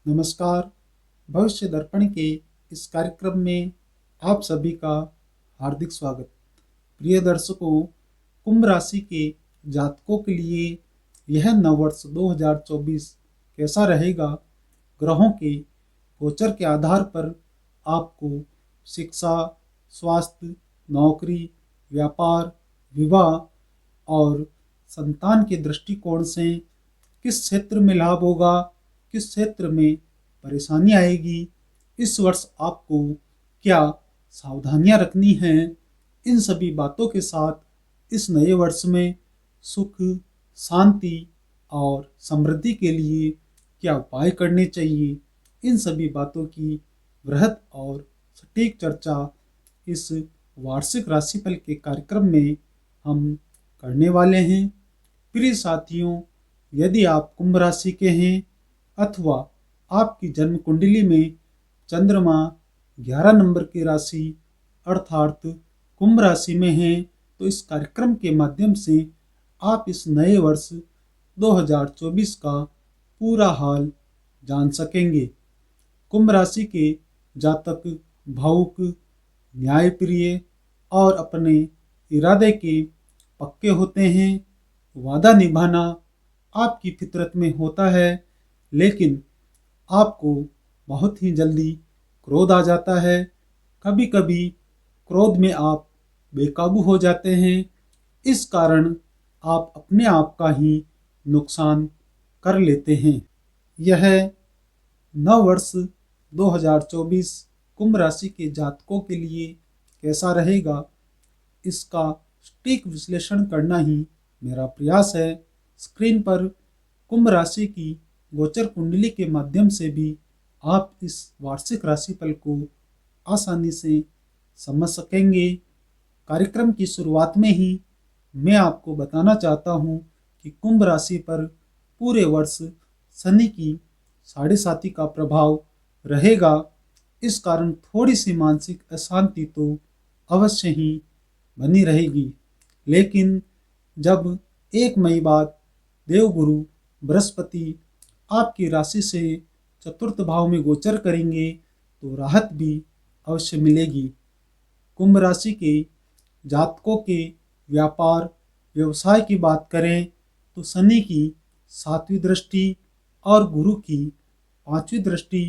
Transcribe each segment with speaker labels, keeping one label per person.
Speaker 1: नमस्कार। भविष्य दर्पण के इस कार्यक्रम में आप सभी का हार्दिक स्वागत। प्रिय दर्शकों, कुंभ राशि के जातकों के लिए यह नववर्ष 2024 कैसा रहेगा? ग्रहों के गोचर के आधार पर आपको शिक्षा, स्वास्थ्य, नौकरी, व्यापार, विवाह और संतान के दृष्टिकोण से किस क्षेत्र में लाभ होगा, किस क्षेत्र में परेशानी आएगी, इस वर्ष आपको क्या सावधानियां रखनी हैं, इन सभी बातों के साथ इस नए वर्ष में सुख, शांति और समृद्धि के लिए क्या उपाय करने चाहिए, इन सभी बातों की वृहद और सटीक चर्चा इस वार्षिक राशिफल के कार्यक्रम में हम करने वाले हैं। प्रिय साथियों, यदि आप कुंभ राशि के हैं अथवा आपकी जन्म कुंडली में चंद्रमा 11 नंबर की राशि अर्थात कुंभ राशि में है, तो इस कार्यक्रम के माध्यम से आप इस नए वर्ष 2024 का पूरा हाल जान सकेंगे। कुंभ राशि के जातक भावुक, न्यायप्रिय और अपने इरादे के पक्के होते हैं। वादा निभाना आपकी फितरत में होता है, लेकिन आपको बहुत ही जल्दी क्रोध आ जाता है। कभी कभी क्रोध में आप बेकाबू हो जाते हैं। इस कारण आप अपने आप का ही नुकसान कर लेते हैं। यह नव वर्ष 2024 कुंभ राशि के जातकों के लिए कैसा रहेगा, इसका सटीक विश्लेषण करना ही मेरा प्रयास है। स्क्रीन पर कुंभ राशि की गोचर कुंडली के माध्यम से भी आप इस वार्षिक राशिफल को आसानी से समझ सकेंगे। कार्यक्रम की शुरुआत में ही मैं आपको बताना चाहता हूँ कि कुंभ राशि पर पूरे वर्ष शनि की 7.5 का प्रभाव रहेगा। इस कारण थोड़ी सी मानसिक अशांति तो अवश्य ही बनी रहेगी, लेकिन जब 1 मई बाद देवगुरु बृहस्पति आपकी राशि से चतुर्थ भाव में गोचर करेंगे तो राहत भी अवश्य मिलेगी। कुंभ राशि के जातकों के व्यापार व्यवसाय की बात करें तो शनि की 7वीं दृष्टि और गुरु की 5वीं दृष्टि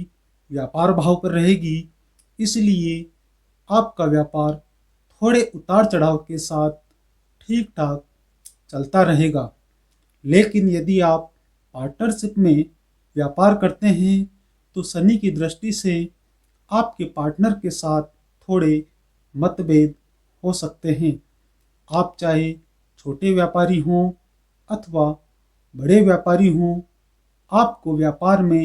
Speaker 1: व्यापार भाव पर रहेगी, इसलिए आपका व्यापार थोड़े उतार चढ़ाव के साथ ठीक ठाक चलता रहेगा। लेकिन यदि आप पार्टनरशिप में व्यापार करते हैं तो शनि की दृष्टि से आपके पार्टनर के साथ थोड़े मतभेद हो सकते हैं। आप चाहे छोटे व्यापारी हों अथवा बड़े व्यापारी हों, आपको व्यापार में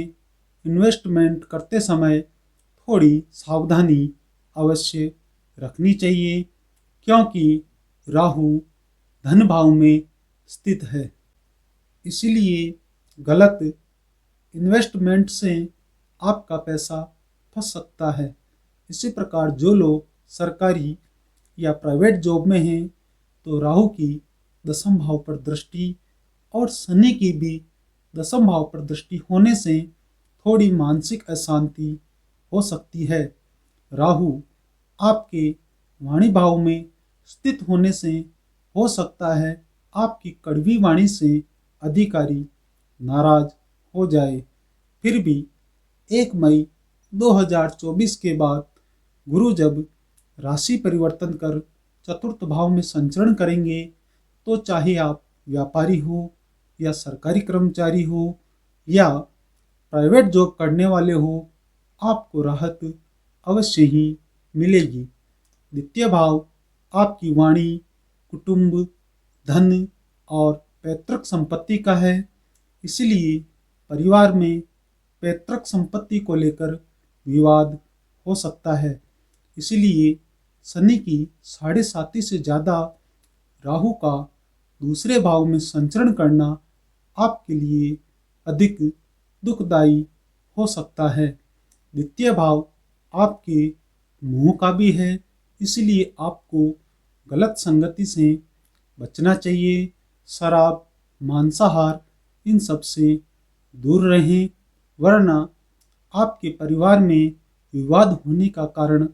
Speaker 1: इन्वेस्टमेंट करते समय थोड़ी सावधानी अवश्य रखनी चाहिए, क्योंकि राहु धन भाव में स्थित है। इसीलिए गलत इन्वेस्टमेंट से आपका पैसा फंस सकता है। इसी प्रकार जो लोग सरकारी या प्राइवेट जॉब में हैं तो राहु की 10वें भाव पर दृष्टि और शनि की भी 10वें भाव पर दृष्टि होने से थोड़ी मानसिक अशांति हो सकती है। राहु आपके वाणी भाव में स्थित होने से हो सकता है आपकी कड़वी वाणी से अधिकारी नाराज हो जाए। फिर भी 1 मई 2024 के बाद गुरु जब राशि परिवर्तन कर चतुर्थ भाव में संचरण करेंगे तो चाहे आप व्यापारी हो या सरकारी कर्मचारी हो या प्राइवेट जॉब करने वाले हो, आपको राहत अवश्य ही मिलेगी। द्वितीय भाव आपकी वाणी, कुटुंब, धन और पैतृक संपत्ति का है, इसलिए परिवार में पैतृक संपत्ति को लेकर विवाद हो सकता है। इसलिए शनि की 7.5 से ज़्यादा राहु का दूसरे भाव में संचरण करना आपके लिए अधिक दुखदायी हो सकता है। द्वितीय भाव आपके मुंह का भी है, इसलिए आपको गलत संगति से बचना चाहिए। शराब, मांसाहार इन सब से दूर रहें, वरना आपके परिवार में विवाद होने का कारण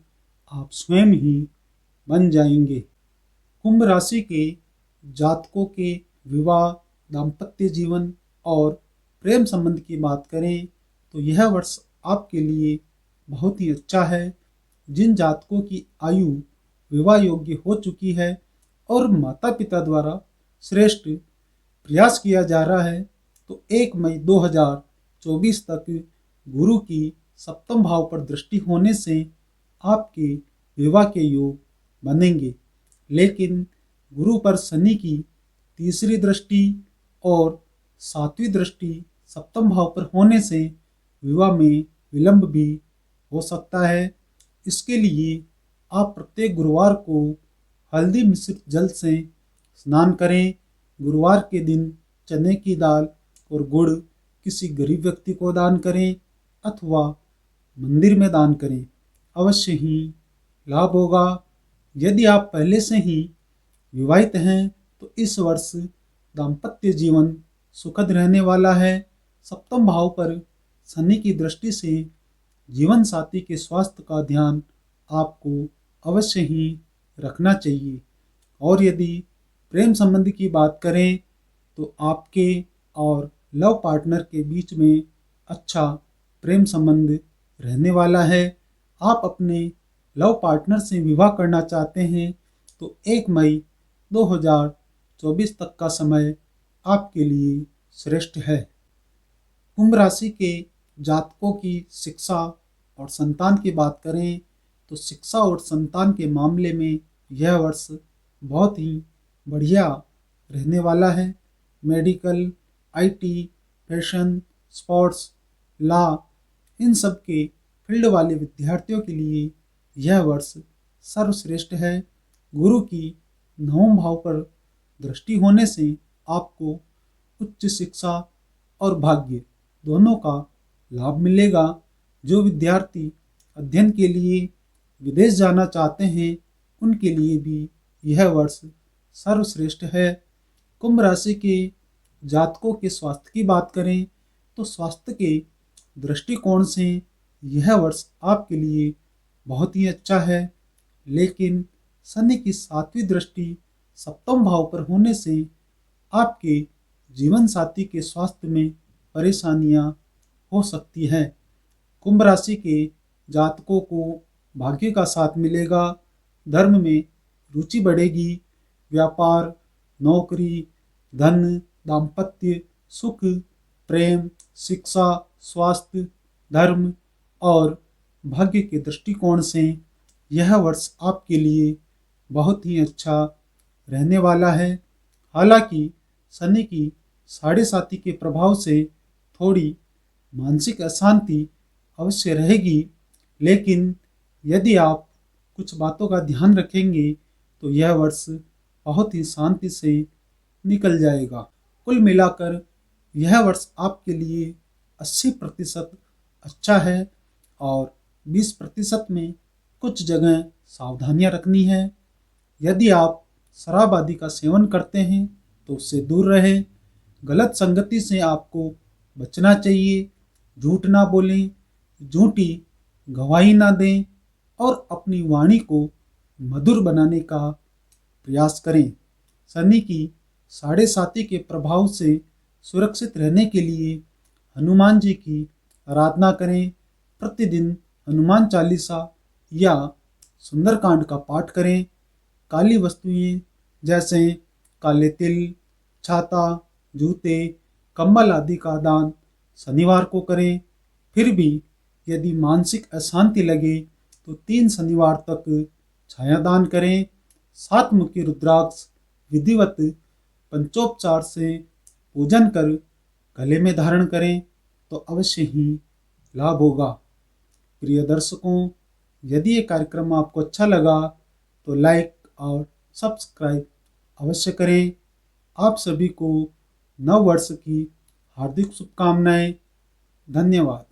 Speaker 1: आप स्वयं ही बन जाएंगे। कुंभ राशि के जातकों के विवाह, दाम्पत्य जीवन और प्रेम संबंध की बात करें तो यह वर्ष आपके लिए बहुत ही अच्छा है। जिन जातकों की आयु विवाह योग्य हो चुकी है और माता पिता द्वारा श्रेष्ठ प्रयास किया जा रहा है, तो 1 मई 2024 तक गुरु की सप्तम भाव पर दृष्टि होने से आपके विवाह के योग बनेंगे। लेकिन गुरु पर शनि की तीसरी दृष्टि और सातवीं दृष्टि सप्तम भाव पर होने से विवाह में विलंब भी हो सकता है। इसके लिए आप प्रत्येक गुरुवार को हल्दी मिश्रित जल से स्नान करें। गुरुवार के दिन चने की दाल और गुड़ किसी गरीब व्यक्ति को दान करें अथवा मंदिर में दान करें, अवश्य ही लाभ होगा। यदि आप पहले से ही विवाहित हैं तो इस वर्ष दाम्पत्य जीवन सुखद रहने वाला है। सप्तम भाव पर शनि की दृष्टि से जीवन साथी के स्वास्थ्य का ध्यान आपको अवश्य ही रखना चाहिए। और यदि प्रेम संबंध की बात करें तो आपके और लव पार्टनर के बीच में अच्छा प्रेम संबंध रहने वाला है। आप अपने लव पार्टनर से विवाह करना चाहते हैं तो 1 मई 2024 तक का समय आपके लिए श्रेष्ठ है। कुंभ राशि के जातकों की शिक्षा और संतान की बात करें तो शिक्षा और संतान के मामले में यह वर्ष बहुत ही बढ़िया रहने वाला है। Medical, IT, fashion, sports, law, इन सब के फील्ड वाले विद्यार्थियों के लिए यह वर्ष सर्वश्रेष्ठ है। गुरु की नवम भाव पर दृष्टि होने से आपको उच्च शिक्षा और भाग्य दोनों का लाभ मिलेगा। जो विद्यार्थी अध्ययन के लिए विदेश जाना चाहते हैं उनके लिए भी यह वर्ष सर्वश्रेष्ठ है। कुंभ राशि के जातकों के स्वास्थ्य की बात करें तो स्वास्थ्य के दृष्टिकोण से यह वर्ष आपके लिए बहुत ही अच्छा है। लेकिन शनि की सातवीं दृष्टि सप्तम भाव पर होने से आपके जीवन साथी के स्वास्थ्य में परेशानियां हो सकती हैं। कुंभ राशि के जातकों को भाग्य का साथ मिलेगा, धर्म में रुचि बढ़ेगी, व्यापार, नौकरी, धन, दाम्पत्य, सुख, प्रेम, शिक्षा, स्वास्थ्य, धर्म और भाग्य के दृष्टिकोण से यह वर्ष आपके लिए बहुत ही अच्छा रहने वाला है। हालांकि शनि की साढ़े साती के प्रभाव से थोड़ी मानसिक अशांति अवश्य रहेगी, लेकिन यदि आप कुछ बातों का ध्यान रखेंगे तो यह वर्ष बहुत ही शांति से निकल जाएगा। कुल मिलाकर यह वर्ष आपके लिए 80% अच्छा है और 20% में कुछ जगह सावधानियां रखनी है। यदि आप शराब आदि का सेवन करते हैं तो उससे दूर रहें। गलत संगति से आपको बचना चाहिए। झूठ ना बोलें, झूठी गवाही ना दें और अपनी वाणी को मधुर बनाने का प्रयास करें। शनि की साढ़े साती के प्रभाव से सुरक्षित रहने के लिए हनुमान जी की आराधना करें। प्रतिदिन हनुमान चालीसा या सुंदरकांड का पाठ करें। काली वस्तुएं जैसे काले तिल, छाता, जूते, कंबल आदि का दान शनिवार को करें। फिर भी यदि मानसिक अशांति लगे तो 3 शनिवार तक छाया दान करें। 7 मुखी रुद्राक्ष विधिवत पंचोपचार से पूजन कर गले में धारण करें तो अवश्य ही लाभ होगा। प्रिय दर्शकों, यदि ये कार्यक्रम आपको अच्छा लगा तो लाइक और सब्सक्राइब अवश्य करें। आप सभी को नव वर्ष की हार्दिक शुभकामनाएं। धन्यवाद।